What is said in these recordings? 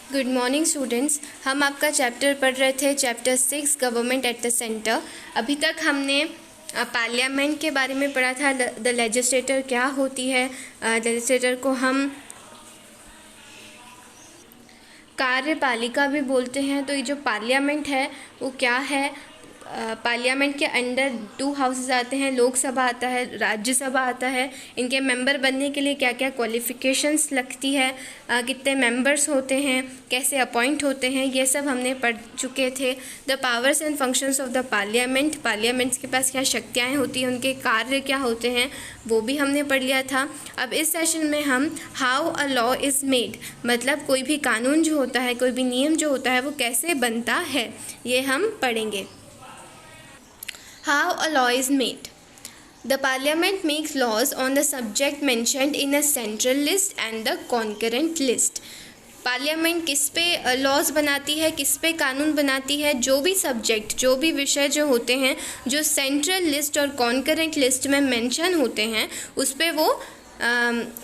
Good morning students. हम आपका chapter पढ़ रहे थे, chapter 6 government at the centre. अभी तक हमने पार्लियामेंट के बारे में पढ़ा था। द लेजिस्लेटर क्या होती है, लेजिस्लेटर को हम कार्यपालिका भी बोलते हैं। तो ये जो पार्लियामेंट है वो क्या है? पार्लियामेंट के अंडर 2 हाउसेस आते हैं, लोकसभा आता है, राज्यसभा आता है। इनके मेंबर बनने के लिए क्या क्या क्वालिफ़िकेशंस लगती है, कितने मेंबर्स होते हैं, कैसे अपॉइंट होते हैं, ये सब हमने पढ़ चुके थे। The powers and functions of the parliament, parliaments के पास क्या शक्तियाँ होती हैं, उनके कार्य क्या होते हैं, वो भी हमने पढ़ लिया था। अब इस सेशन में हम how a law is made, मतलब कोई भी कानून जो होता है, कोई भी नियम जो होता है वो कैसे बनता है, ये हम पढ़ेंगे। How a law is made. The Parliament makes laws on the subject mentioned in a central list and the concurrent list. Parliament किस पे लॉज बनाती है, किस पे कानून बनाती है? जो भी सब्जेक्ट, जो भी विषय जो होते हैं, जो सेंट्रल लिस्ट और कॉन्करेंट लिस्ट में मेंशन होते हैं, उस पे वो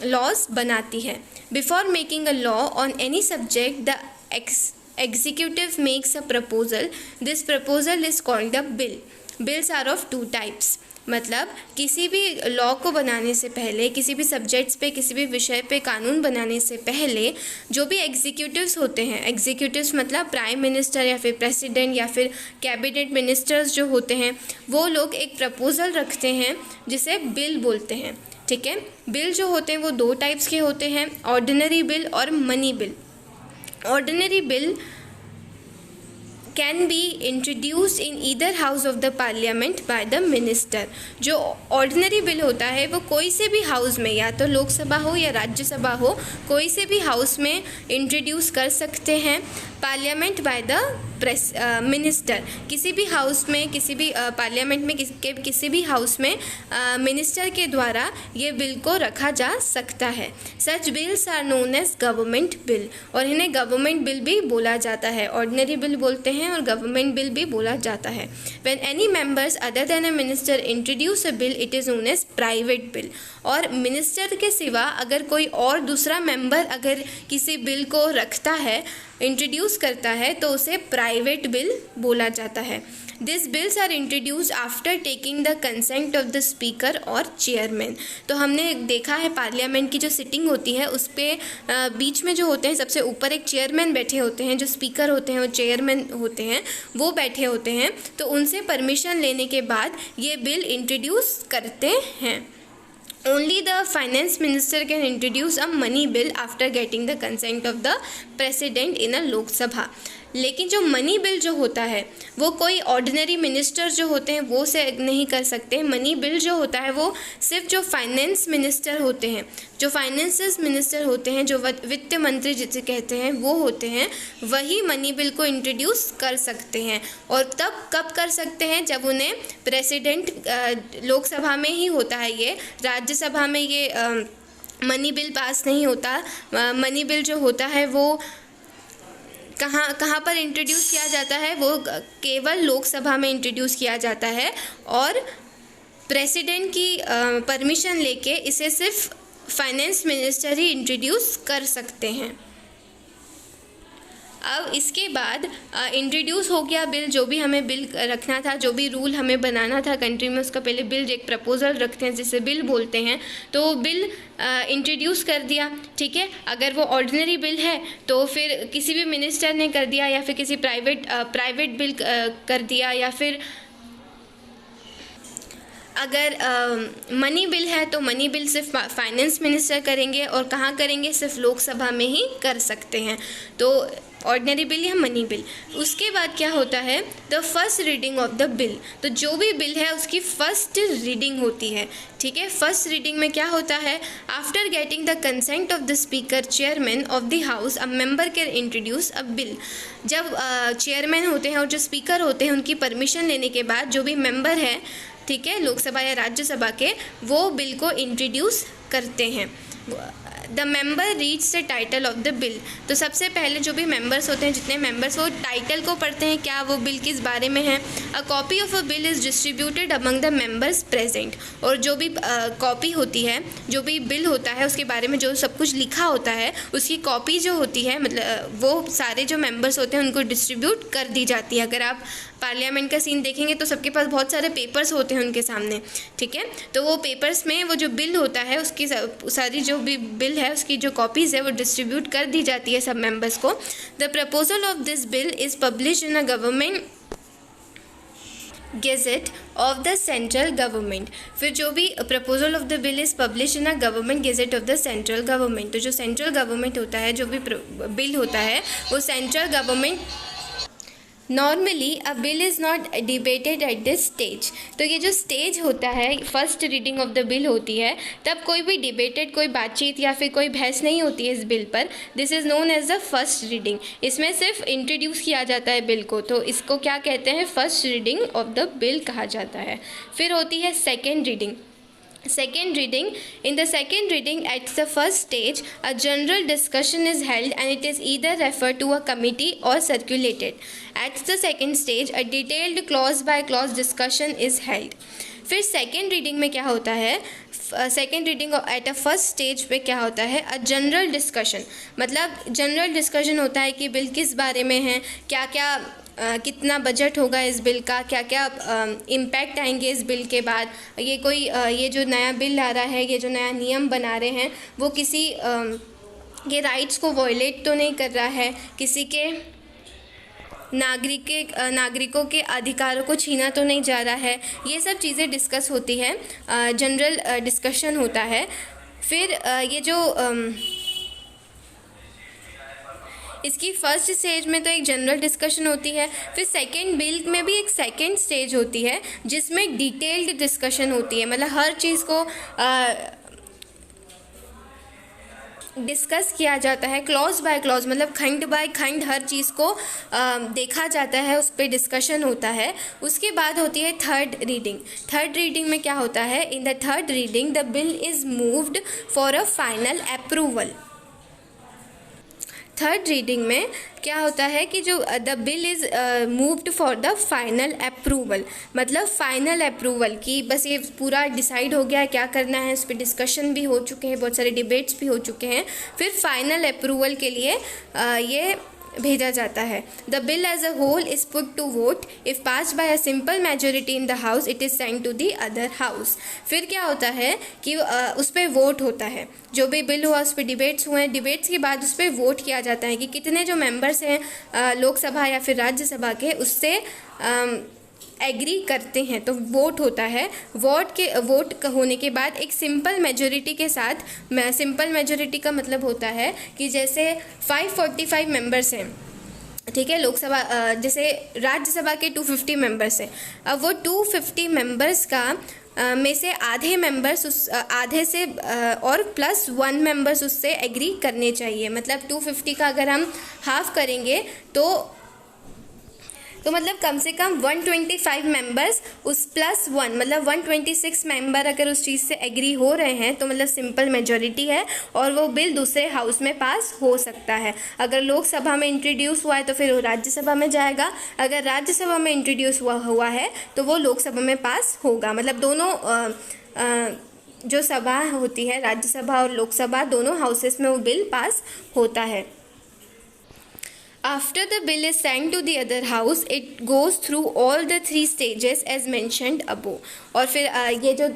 लॉज बनाती है। Before making a law on any subject the executive makes a proposal. This proposal is called a bill. Bills are of 2 types. मतलब किसी भी लॉ को बनाने से पहले, किसी भी सब्जेक्ट्स पे, किसी भी विषय पे कानून बनाने से पहले जो भी एग्जीक्यूटिव्स होते हैं, एग्जीक्यूटिव्स मतलब प्राइम मिनिस्टर या फिर प्रेसिडेंट या फिर कैबिनेट मिनिस्टर्स जो होते हैं, वो लोग एक प्रपोज़ल रखते हैं जिसे बिल बोलते हैं। ठीक है, बिल जो होते हैं वो 2 टाइप्स के होते हैं, ऑर्डिनरी बिल और money bill. Ordinary bill can be introduced in either house of the parliament by the minister. जो ऑर्डिनरी बिल होता है वो कोई से भी हाउस में, या तो लोकसभा हो या राज्यसभा हो, कोई से भी हाउस में इंट्रोड्यूस कर सकते हैं पार्लियामेंट बाय द मिनिस्टर। किसी भी हाउस में, किसी भी पार्लियामेंट में, किसी भी हाउस में मिनिस्टर के द्वारा ये बिल को रखा जा सकता है। Such bills are known as government bill, और इन्हें गवर्नमेंट बिल भी बोला जाता है। ऑर्डिनरी बिल बोलते हैं और गवर्नमेंट बिल भी बोला जाता है। When any members other than a minister introduce a bill it is known as private bill. और मिनिस्टर के सिवा अगर कोई और दूसरा मेंबर अगर किसी बिल को रखता है, इंट्रोड्यूस करता है, तो उसे प्राइवेट बिल बोला जाता है। This bills are introduce after taking the consent of the speaker और चेयरमैन। तो हमने देखा है पार्लियामेंट की जो सिटिंग होती है उस पर बीच में जो होते हैं, सबसे ऊपर एक चेयरमैन बैठे होते हैं, जो स्पीकर होते हैं वो चेयरमैन होते हैं, वो बैठे होते हैं। तो उनसे परमिशन लेने के बाद ये बिल इंट्रोड्यूस करते हैं। Only the finance minister can introduce a money bill after getting the consent of the president in a Lok Sabha. लेकिन जो मनी बिल जो होता है वो कोई ऑर्डिनरी मिनिस्टर जो होते हैं वो से नहीं कर सकते। मनी बिल जो होता है वो सिर्फ जो फाइनेंस मिनिस्टर होते हैं, जो फाइनेंसेस मिनिस्टर होते हैं, जो वित्त मंत्री जिसे कहते हैं, वो होते हैं, वही मनी बिल को इंट्रोड्यूस कर सकते हैं। और तब कब कर सकते हैं? जब उन्हें प्रेसिडेंट, लोकसभा में ही होता है ये, राज्यसभा में ये मनी बिल पास नहीं होता। मनी बिल जो होता है वो कहाँ पर इंट्रोड्यूस किया जाता है? वो केवल लोकसभा में इंट्रोड्यूस किया जाता है, और प्रेसिडेंट की परमिशन लेके इसे सिर्फ फाइनेंस मिनिस्टर ही इंट्रोड्यूस कर सकते हैं। अब इसके बाद इंट्रोड्यूस हो गया बिल, जो भी हमें बिल रखना था, जो भी रूल हमें बनाना था कंट्री में, उसका पहले बिल, एक प्रपोजल रखते हैं जिसे बिल बोलते हैं। तो बिल इंट्रोड्यूस कर दिया, ठीक है। अगर वो ऑर्डिनरी बिल है तो फिर किसी भी मिनिस्टर ने कर दिया, या फिर किसी प्राइवेट बिल कर दिया, या फिर अगर मनी बिल है तो मनी बिल सिर्फ फाइनेंस मिनिस्टर करेंगे, और कहाँ करेंगे? सिर्फ लोकसभा में ही कर सकते हैं। तो ऑर्डिनरी बिल या मनी बिल। उसके बाद क्या होता है? The first reading of the bill. तो जो भी बिल है उसकी फर्स्ट रीडिंग होती है, ठीक है। फर्स्ट रीडिंग में क्या होता है? After getting the consent of the speaker chairman of the house a member can introduce a bill. जब चेयरमैन होते हैं और जो स्पीकर होते हैं उनकी परमिशन लेने के बाद जो भी मेंबर है, ठीक है, लोकसभा या राज्यसभा के, वो बिल को इंट्रोड्यूस करते हैं। The member reads the title of the bill. तो सबसे पहले जो भी मेंबर्स होते हैं, जितने मेंबर्स, वो टाइटल को पढ़ते हैं, क्या वो बिल किस बारे में है। A copy of a bill is distributed among the members present. और जो भी कॉपी होती है, जो भी बिल होता है उसके बारे में जो सब कुछ लिखा होता है, उसकी कॉपी जो होती है, मतलब वो सारे जो मेंबर्स होते हैं उनको डिस्ट्रीब्यूट कर दी जाती है। अगर आप पार्लियामेंट का सीन देखेंगे तो सबके पास बहुत सारे पेपर्स होते हैं उनके सामने, ठीक है। तो वो पेपर्स में वो जो बिल होता है उसकी सारी जो भी बिल है उसकी जो कॉपीज़ है वो डिस्ट्रीब्यूट कर दी जाती है सब मेंबर्स को। The proposal of this bill is publish in a government gazette of the central government. फिर जो भी proposal of the bill is publish in a government gazette of the central government. तो जो सेंट्रल गवर्नमेंट होता है, जो भी bill होता है वो central government. Normally a bill is not debated at this stage. तो ये जो स्टेज होता है, first reading of the bill होती है, तब कोई भी डिबेटेड, कोई बातचीत या फिर कोई बहस नहीं होती है इस बिल पर। This is known as the first reading. इसमें सिर्फ इंट्रोड्यूस किया जाता है बिल को, तो इसको क्या कहते हैं, first reading of the bill कहा जाता है। फिर होती है second reading. Second reading. In the second reading, at the first stage, a general discussion is held and it is either referred to a committee or circulated. At the second stage, a detailed clause by clause discussion is held. फिर second reading में क्या होता है, second reading at a first stage पे क्या होता है, a general discussion. मतलब जनरल डिस्कशन होता है कि बिल किस बारे में है, क्या क्या कितना बजट होगा इस बिल का, क्या क्या इम्पैक्ट आएंगे इस बिल के बाद, ये कोई ये जो नया बिल आ रहा है, ये जो नया नियम बना रहे हैं, वो किसी के राइट्स को वॉयलेट तो नहीं कर रहा है, किसी के नागरिकों के अधिकारों को छीना तो नहीं जा रहा है। ये सब चीज़ें डिस्कस होती है, जनरल डिस्कशन होता है। फिर ये जो इसकी फर्स्ट स्टेज में तो एक जनरल डिस्कशन होती है। फिर सेकंड बिल में भी एक सेकंड स्टेज होती है जिसमें डिटेल्ड डिस्कशन होती है। मतलब हर चीज़ को डिस्कस किया जाता है, क्लॉज बाय क्लॉज, मतलब खंड बाय खंड हर चीज़ को देखा जाता है, उस पर डिस्कशन होता है। उसके बाद होती है थर्ड रीडिंग। थर्ड रीडिंग में क्या होता है, in the third reading the bill is moved for a final approval. Third reading में क्या होता है कि जो the bill is moved for the final approval, मतलब फाइनल अप्रूवल की बस ये पूरा डिसाइड हो गया है क्या करना है, इस पर डिस्कशन भी हो चुके हैं, बहुत सारे डिबेट्स भी हो चुके हैं। फिर फाइनल अप्रूवल के लिए ये भेजा जाता है। The bill as a whole is put to vote. If pass by a simple majority in the house it is send to the other house. फिर क्या होता है कि उस पर वोट होता है, जो भी बिल हुआ उस पर डिबेट्स हुए हैं, डिबेट्स के बाद उस पर वोट किया जाता है कि कितने जो मेंबर्स हैं लोकसभा या फिर राज्यसभा के उससे एग्री करते हैं, तो वोट होता है। वोट होने के बाद एक सिंपल मेजोरिटी के साथ, सिंपल मेजोरिटी का मतलब होता है कि जैसे 545 मेंबर्स हैं, ठीक है, लोकसभा जैसे राज्यसभा के 250 मेंबर्स हैं। अब वो 250 मेंबर्स का में से आधे मेंबर्स उस आधे से और प्लस 1 मेंबर्स उससे एग्री करने चाहिए। मतलब 250 का अगर हम हाफ करेंगे तो मतलब कम से कम 125 मेंबर्स उस प्लस 1 मतलब 126 मेंबर अगर उस चीज़ से एग्री हो रहे हैं तो मतलब सिंपल मेजॉरिटी है और वो बिल दूसरे हाउस में पास हो सकता है। अगर लोकसभा में इंट्रोड्यूस हुआ है तो फिर वो राज्यसभा में जाएगा, अगर राज्यसभा में इंट्रोड्यूस हुआ है तो वो लोकसभा में पास होगा। मतलब दोनों जो सभा होती है, राज्यसभा और लोकसभा, दोनों हाउसेस में वो बिल पास होता है। After the bill is sent to the other house, it goes through all the 3 stages as mentioned above. और फिर ये जो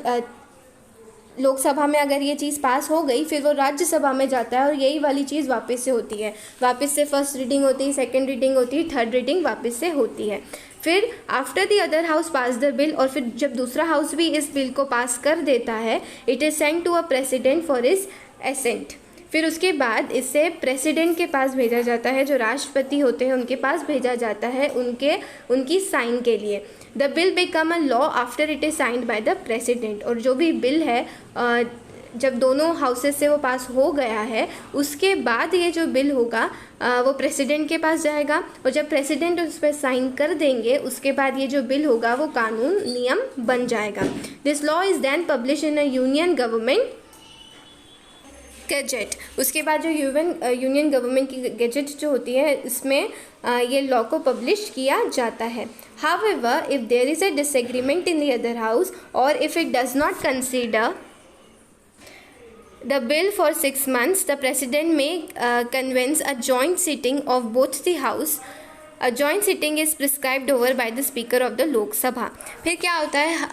लोकसभा में अगर ये चीज़ पास हो गई फिर वो राज्यसभा में जाता है और यही वाली चीज़ वापस से होती है। वापस से फर्स्ट रीडिंग होती है, सेकंड रीडिंग होती है, थर्ड रीडिंग वापस से होती है। फिर after the other house pass the bill, और फिर जब दूसरा हाउस भी इस बिल को पास कर देता है, it is sent to a president for his assent. फिर उसके बाद इसे प्रेसिडेंट के पास भेजा जाता है, जो राष्ट्रपति होते हैं उनके पास भेजा जाता है उनकी साइन के लिए। The bill become a law after it is signed by the president. और जो भी बिल है जब दोनों हाउसेस से वो पास हो गया है उसके बाद ये जो बिल होगा वो प्रेसिडेंट के पास जाएगा और जब प्रेसिडेंट उस पर साइन कर देंगे उसके बाद ये जो बिल होगा वो कानून नियम बन जाएगा। This law is then publish in a union government gazette, उसके बाद जो यूनियन गवर्नमेंट की गैजेट जो होती है इसमें ये लॉ को पब्लिश किया जाता है. However, if there is a disagreement in the other house or if it does not consider the bill for 6 months, the president may convene a joint sitting of both the house. A joint sitting is prescribed over by the speaker of the Lok Sabha. फिर क्या होता है,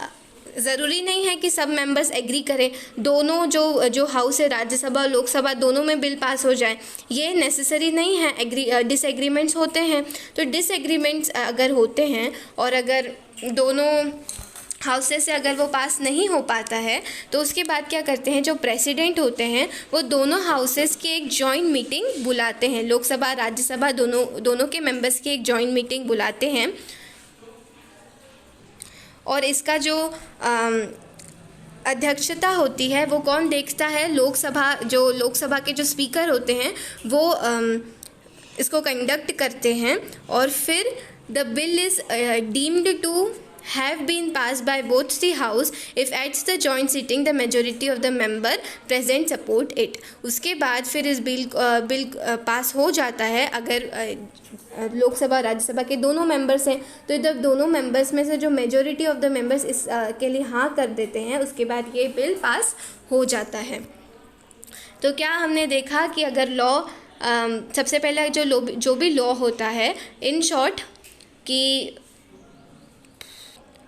ज़रूरी नहीं है कि सब members agree करें, दोनों जो हाउस है राज्यसभा लोकसभा दोनों में बिल पास हो जाए, ये नेसेसरी नहीं है. डिसएग्रीमेंट्स होते हैं, तो डिसएग्रीमेंट्स अगर होते हैं और अगर दोनों हाउसेस से अगर वो पास नहीं हो पाता है तो उसके बाद क्या करते हैं, जो प्रेसिडेंट होते हैं वो दोनों हाउसेस की एक जॉइंट मीटिंग बुलाते हैं. लोकसभा राज्यसभा दोनों के मेंबर्स की एक जॉइंट मीटिंग बुलाते हैं और इसका जो अध्यक्षता होती है वो कौन देखता है, लोकसभा के जो स्पीकर होते हैं वो इसको कंडक्ट करते हैं. और फिर the bill is deemed to have been passed by both the house if at the joint sitting the majority of the member present support it. उसके बाद फिर इस बिल पास हो जाता है अगर लोकसभा राज्यसभा के दोनों मेंबर्स हैं, तो इधर दोनों मेंबर्स में से जो मेजॉरिटी ऑफ द मेंबर्स इस के लिए हाँ कर देते हैं, उसके बाद ये बिल पास हो जाता है. तो क्या हमने देखा कि अगर लॉ सबसे पहले जो भी लॉ होता है, इन शॉर्ट कि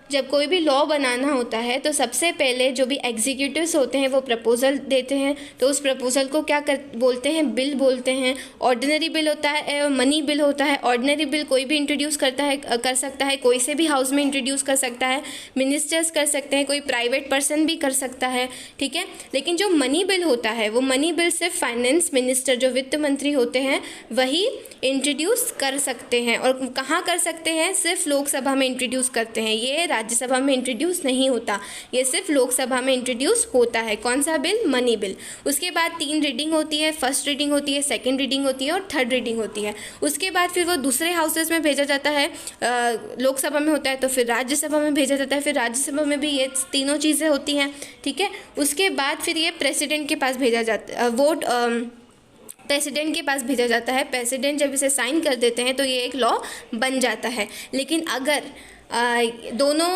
जब कोई भी लॉ बनाना होता है तो सबसे पहले जो भी एग्जीक्यूटिव्स होते हैं वो प्रपोजल देते हैं, तो उस प्रपोजल को क्या बोलते हैं, बिल बोलते हैं. ऑर्डिनरी बिल होता है, मनी बिल होता है. ऑर्डिनरी बिल कोई भी इंट्रोड्यूस कर सकता है, कोई से भी हाउस में इंट्रोड्यूस कर सकता है, मिनिस्टर्स कर सकते हैं, कोई प्राइवेट पर्सन भी कर सकता है, ठीक है. लेकिन जो मनी बिल होता है वो मनी बिल सिर्फ फाइनेंस मिनिस्टर जो वित्त मंत्री होते हैं वही इंट्रोड्यूस कर सकते हैं. और कहाँ कर सकते हैं, सिर्फ लोकसभा में इंट्रोड्यूस करते हैं. ये राज्यसभा में इंट्रोड्यूस नहीं होता, ये सिर्फ लोकसभा में इंट्रोड्यूस होता है. कौन सा बिल, मनी बिल. उसके बाद 3 रीडिंग होती है, फर्स्ट रीडिंग होती है, सेकंड रीडिंग होती है और थर्ड रीडिंग होती है. उसके बाद फिर वो दूसरे हाउसेस में भेजा जाता है. लोकसभा में होता है तो फिर राज्यसभा में भेजा जाता है, फिर राज्यसभा में भी ये तीनों चीज़ें होती हैं, ठीक है. उसके बाद फिर ये प्रेसिडेंट के पास भेजा जाता है, प्रेसिडेंट के पास भेजा जाता है. प्रेसिडेंट जब इसे साइन कर देते हैं तो ये एक लॉ बन जाता है. लेकिन अगर दोनों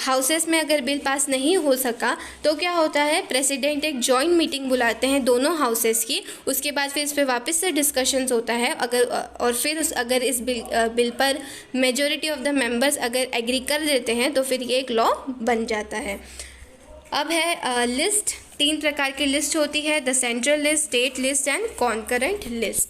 हाउसेस में अगर बिल पास नहीं हो सका तो क्या होता है, प्रेसिडेंट एक जॉइंट मीटिंग बुलाते हैं दोनों हाउसेस की. उसके बाद फिर इस पर वापस से डिस्कशंस होता है और फिर अगर इस बिल पर मेजॉरिटी ऑफ द मेंबर्स अगर एग्री कर देते हैं तो फिर ये एक लॉ बन जाता है. अब है लिस्ट. 3 प्रकार की लिस्ट होती है, the central list, state list and concurrent list.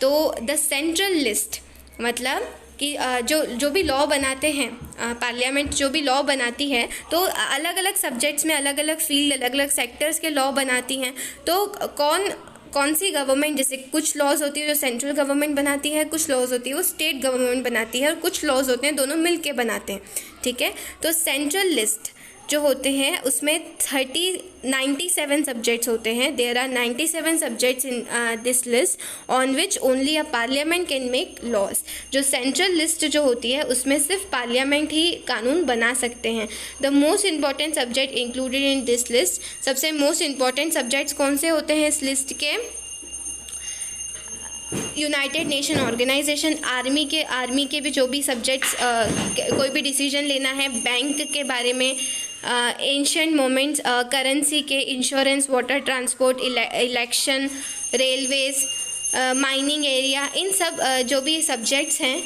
तो द सेंट्रल लिस्ट मतलब कि जो भी लॉ बनाते हैं, पार्लियामेंट जो भी लॉ बनाती है तो अलग अलग सब्जेक्ट्स में अलग अलग फील्ड अलग अलग सेक्टर्स के लॉ बनाती हैं. तो कौन सी गवर्नमेंट, जैसे कुछ लॉज होती है जो सेंट्रल गवर्नमेंट बनाती है, कुछ लॉज होती है वो स्टेट गवर्नमेंट बनाती है और कुछ लॉज होते हैं दोनों मिल के बनाते हैं, ठीक है. तो सेंट्रल लिस्ट जो होते हैं उसमें 97 सब्जेक्ट्स होते हैं. There are 97 subjects in this list on which only a parliament can make laws. जो सेंट्रल लिस्ट जो होती है उसमें सिर्फ पार्लियामेंट ही कानून बना सकते हैं. The most important subject included in this list, सबसे मोस्ट इंपॉर्टेंट सब्जेक्ट्स कौन से होते हैं इस लिस्ट के, यूनाइटेड नेशन ऑर्गेनाइजेशन, आर्मी के भी जो भी सब्जेक्ट्स, कोई भी डिसीजन लेना है बैंक के बारे में, एंशिएंट मोमेंट्स, करेंसी के, insurance, water transport, election, railways, mining area, इन सब जो भी सब्जेक्ट्स हैं.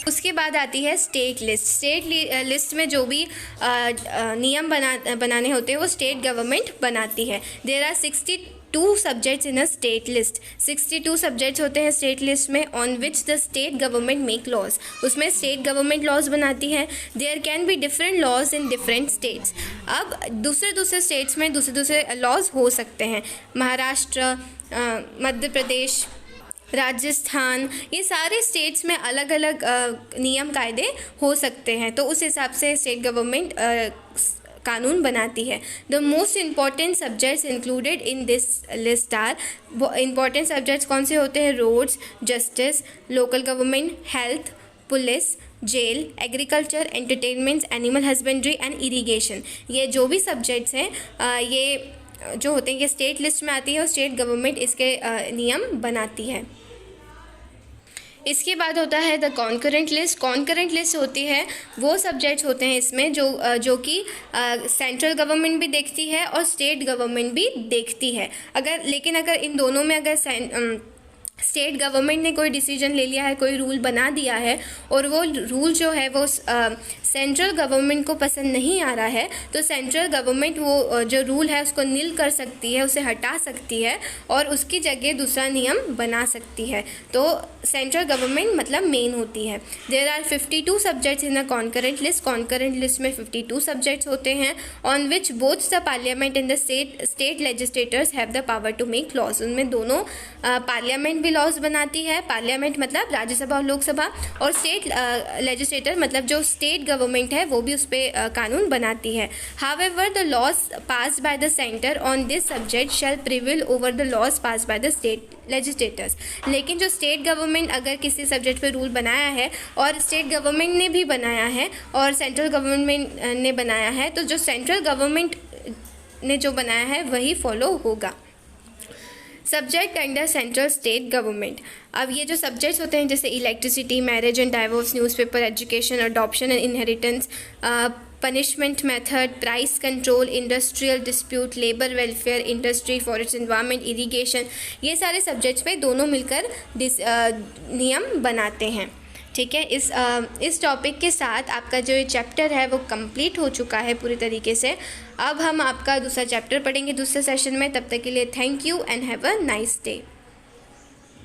उसके बाद आती है स्टेट लिस्ट. स्टेट लिस्ट में जो भी नियम बनाने होते हैं वो स्टेट गवर्नमेंट बनाती है. There are 62 subjects in a state list. 62 subjects होते हैं स्टेट लिस्ट में on which the state government make laws. उसमें स्टेट गवर्नमेंट लॉज बनाती है. There can be different laws in different states. अब दूसरे स्टेट्स में दूसरे लॉज हो सकते हैं. महाराष्ट्र, मध्य प्रदेश, राजस्थान, ये सारे स्टेट्स में अलग अलग नियम कायदे हो सकते हैं. तो उस हिसाब से स्टेट गवर्नमेंट कानून बनाती है. The most important subjects included in this list are, important subjects कौन से होते हैं, roads, justice, local government, health, police, jail, agriculture, entertainments, animal husbandry and irrigation. ये जो भी सब्जेक्ट्स हैं ये जो होते हैं ये स्टेट लिस्ट में आती है और स्टेट गवर्नमेंट इसके नियम बनाती है। इसके बाद होता है the concurrent list. Concurrent list होती है वो सब्जेक्ट्स होते हैं इसमें जो कि सेंट्रल गवर्नमेंट भी देखती है और स्टेट गवर्नमेंट भी देखती है। लेकिन अगर इन दोनों में अगर स्टेट गवर्नमेंट ने कोई डिसीजन ले लिया है, कोई रूल बना दिया है और वो रूल जो है वो सेंट्रल गवर्नमेंट को पसंद नहीं आ रहा है, तो सेंट्रल गवर्नमेंट वो जो रूल है उसको निल कर सकती है, उसे हटा सकती है और उसकी जगह दूसरा नियम बना सकती है। तो सेंट्रल गवर्नमेंट मतलब मेन होती है। There are 52 subjects in the concurrent list. Concurrent list में 52 सब्जेक्ट्स होते हैं on which both the parliament and the state legislators have the power to make laws. उनमें दोनों पार्लियामेंट भी लॉज बनाती है, पार्लियामेंट मतलब राज्यसभा और लोकसभा, और स्टेट लेजिस्लेटर मतलब जो स्टेट गवर्नमेंट है वो भी उस पर कानून बनाती है। However the laws passed by the centre on this subject shall prevail over the laws passed by the state legislators. लेकिन जो स्टेट गवर्नमेंट अगर किसी सब्जेक्ट पे रूल बनाया है और स्टेट गवर्नमेंट ने भी बनाया है और सेंट्रल गवर्नमेंट ने बनाया है, तो जो सेंट्रल गवर्नमेंट ने जो बनाया है वही फॉलो होगा। Subject under central state government. अब ये जो सब्जेक्ट्स होते हैं जैसे electricity, marriage and divorce, newspaper, education, adoption and inheritance, punishment method, price control, industrial dispute, labour welfare, industry, forest environment, irrigation, ये सारे सब्जेक्ट्स पे दोनों मिलकर नियम बनाते हैं। ठीक है, इस टॉपिक के साथ आपका जो ये चैप्टर है वो कंप्लीट हो चुका है पूरी तरीके से। अब हम आपका दूसरा चैप्टर पढ़ेंगे दूसरे सेशन में। तब तक के लिए thank you and have a nice day.